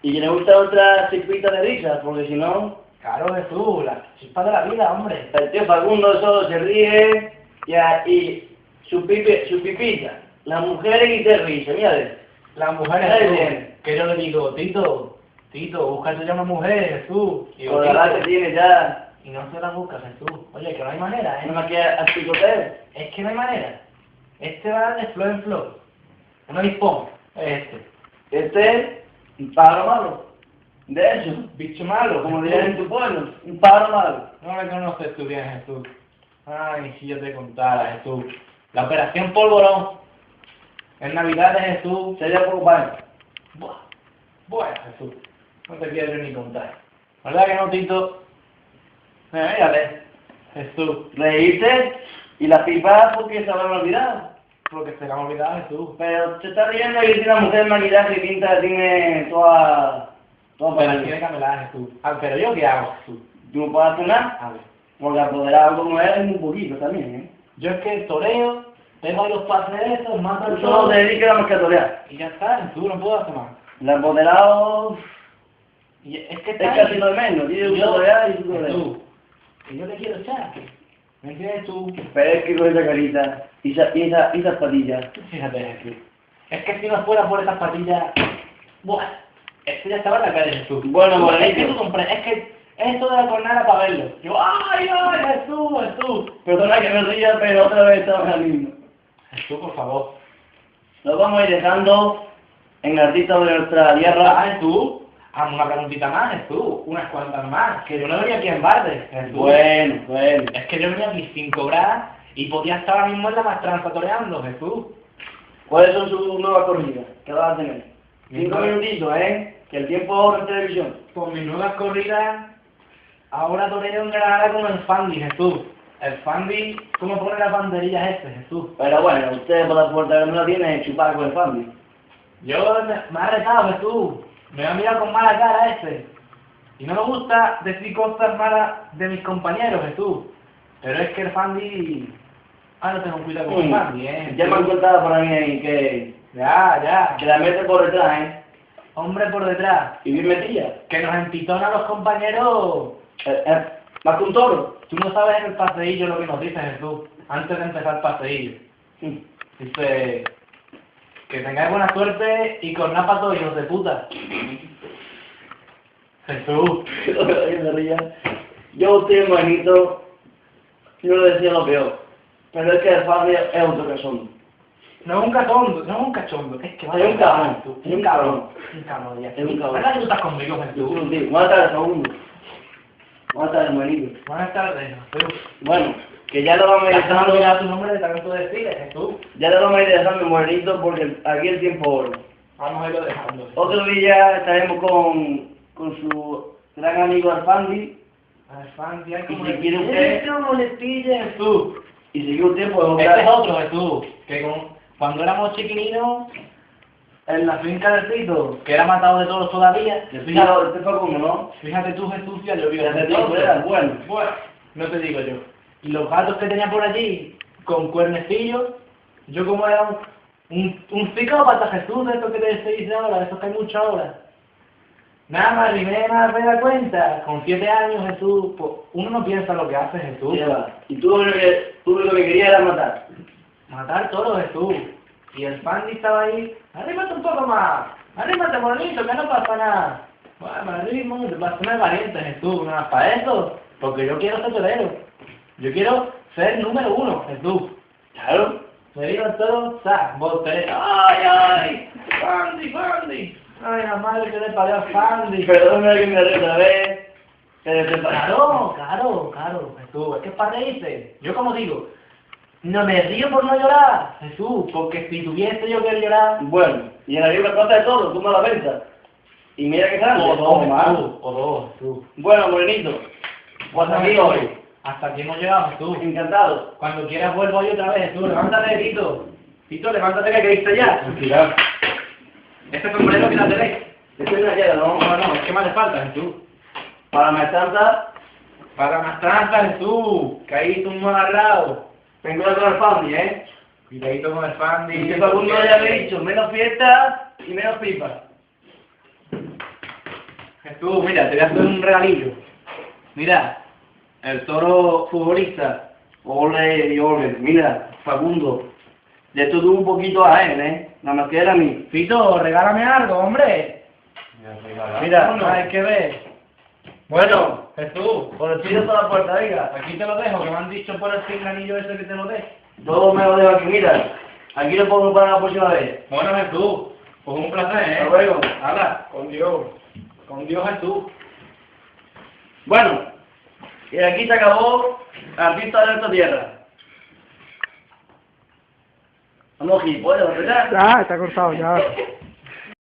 Y que le gusta otra chispita de risa, porque si no, Claro, Jesús, la chispa de la vida, hombre. el tío Facundo solo se ríe y su pipita. Las mujeres y te risa, mira. La mujer Ahí Jesús, viene. que yo le digo, Tito, búscate ya una mujer, Jesús. Y digo, Con la edad que "Tito", tiene ya, y no se la busca, Jesús. Oye, que no hay manera, no ¿eh? más que al picoteo. Es que no hay manera. Este va de flor en flor. Un avispón, es este. Este es un pájaro malo. De hecho, Bicho malo, como Jesús. dirían en tu pueblo, un pájaro malo. No me conoces tú bien, Jesús. Ay, si yo te contara, Jesús. La operación Polvorón. En Navidad de Jesús. Sería poco para Buah. Bueno, Jesús. No te quiero ni contar. ¿Verdad que no, Tito? mírale, Jesús. reírte y la pipa porque se habrán olvidado. Porque se le ha olvidado, Jesús. Pero te está riendo y tiene una mujer maquillaje y pinta, tiene toda Pero para tiene que camelar, Jesús. Ah, pero yo qué hago, Jesús. Tú no puedes hacer nada, A ver. porque apoderado como él es un poquito también, ¿eh? Yo es que toreo, tengo ahí los pases esos, mato Tú el solo sol. te dedicas a la mercadoría. Y ya está, Jesús, no puedo hacer más. El apoderado Y es que es está casi ahí. lo de menos, tiene un Yo, tutorial y un tutorial. Jesús, que yo te quiero echar. ¿Me entiendes tú? Pero es que con esa carita y esas patillas. Fíjate, Jesús. Es que si no fuera por esas patillas, buah, esto ya estaba en la calle, Jesús. Bueno, Tú, bueno, es que tú compras, es que esto de la jornada para verlo. Yo, ay, Jesús. Perdona que me ría, pero otra vez estamos en la misma. Jesús, por favor. Lo vamos a ir dejando en el artista de nuestra tierra. Jesús, hazme una preguntita más, Jesús. Unas cuantas más. Que yo no venía aquí en Barde, Jesús. Bueno. Es que yo venía aquí sin cobrar y podía estar ahora mismo en la maestranza toreando, Jesús. ¿Cuáles son sus nuevas corridas que vas a tener? 5 Nuevas- minutitos, ¿eh? Que el tiempo ahora en televisión. Con mis nuevas corridas, ahora toreo en Granada con el Fandi, Jesús. El Fandi, ¿cómo pone las banderillas este, Jesús? Pero bueno, usted por la puerta no la tiene chupar con el family. Yo me ha retado, Jesús. Me ha mirado con mala cara este. Y no me gusta decir cosas malas de mis compañeros, Jesús. Pero es que el Fandi... Ah, no tengo cuidado con el Fandi, Ya me han contado por ahí Ya. que la mete por detrás, ¿eh? Hombre por detrás. Y bien metida. Que nos empitona los compañeros. Más que un toro. Tú no sabes en el paseillo lo que nos dice Jesús. Antes de empezar el paseillo. Dice... Que tengáis buena suerte y con napa todos, hijos de puta. Jesús. Me ría. Yo estoy hermanito, yo le decía lo peor. Pero es que el family es otro cachondo. No es un cachondo, no es un cachondo, es que Es un cabrón, tú. es un cabrón. Un cabrón, ya. Es un cabrón. ¿Verdad que tú estás conmigo, Jesús? Buenas tardes, segundo. Buenas tardes, hermanito. Buenas tardes, Jesús. Bueno, que ya lo vamos a ir Ya se me ha dejando, olvidado tu nombre de tanto decirle, Jesús. ya lo vamos a ir dejando, hermanito, porque aquí el tiempo oro. Vamos a irlo dejando. Jesús. Otro día estaremos con su gran amigo Arfandi. Ay, fan, tía, Y como si le quiere pille, usted- como le pille, Jesús. Y si usted puede Este es buscar otro Jesús, que cuando éramos chiquininos, en la finca del Tito, que era matado de todos todavía, este fue como, ¿no? fíjate tú, Jesús, ya llovió. Desde entonces era bueno. Bueno, no te digo yo. Y los gatos que tenía por allí, con cuernecillos, yo como era un psicópata, Jesús, de esto que te dice ahora, de esto que hay mucho ahora. Nada más, ni me da cuenta, con 7 años, Jesús, pues, uno no piensa lo que hace Jesús. Lleva. Y tú lo que querías era matar. Matar todo, Jesús. Y el Fandi estaba ahí, arrímate un poco más, arrímate bonito, que no pasa nada. Bueno, arrímate, te vas a poner valiente, Jesús, no es para eso, porque yo quiero ser torero. Yo quiero ser número 1, Jesús. Claro. Me digo todo, bote. ¡Ay! ¡Fandi! ¡Ay, la madre que le parió a Fandi! Perdona que me ríe otra vez. Pero Claro, Jesús, es que es para reírse. Yo como digo, no me río por no llorar, Jesús, porque si tuviese yo que llorar, Bueno, y en la libra cuenta de todo, tú me la ventas. Y mira que grande. o dos, más. Jesús, o dos, Jesús. Bueno, morenito. Pues aquí hoy. Hasta aquí hemos llegado, Jesús. Encantado. Cuando quieras vuelvo yo otra vez, Jesús. Levántate, Tito. Tito, levántate que caíste ya. Tranquila. Este sombrero que la tenéis. Esto es una queda, ¿no? No, es que me hace falta, Jesús. Para maestranza, Para más tranza, Jesús. Caíste un agarrado. ten cuidado con el family, ¿eh? Cuidadito con el Fandi. Y que Facundo ya le he dicho, menos fiesta y menos pipa. Jesús, mira, te voy a hacer un regalillo. Mira, el toro futbolista. Ole y ole. Mira, Facundo, de esto tuve un poquito a él, nada más que era a mí. Fito, regálame algo, hombre. Mira, no. hay que ver. Bueno, Jesús, por el tiro de la puerta, diga. Aquí te lo dejo, que me han dicho por el pinganillo ese que te lo dé. Todo me lo dejo aquí, mira. Aquí lo pongo para la próxima vez. Bueno, Jesús, pues un placer, Hasta luego. Habla, con Dios. Con Dios, Jesús. Bueno, y aquí se acabó la pista de esta tierra. Vamos, gilipollas, ¿verdad? Ya, está cortado, ya.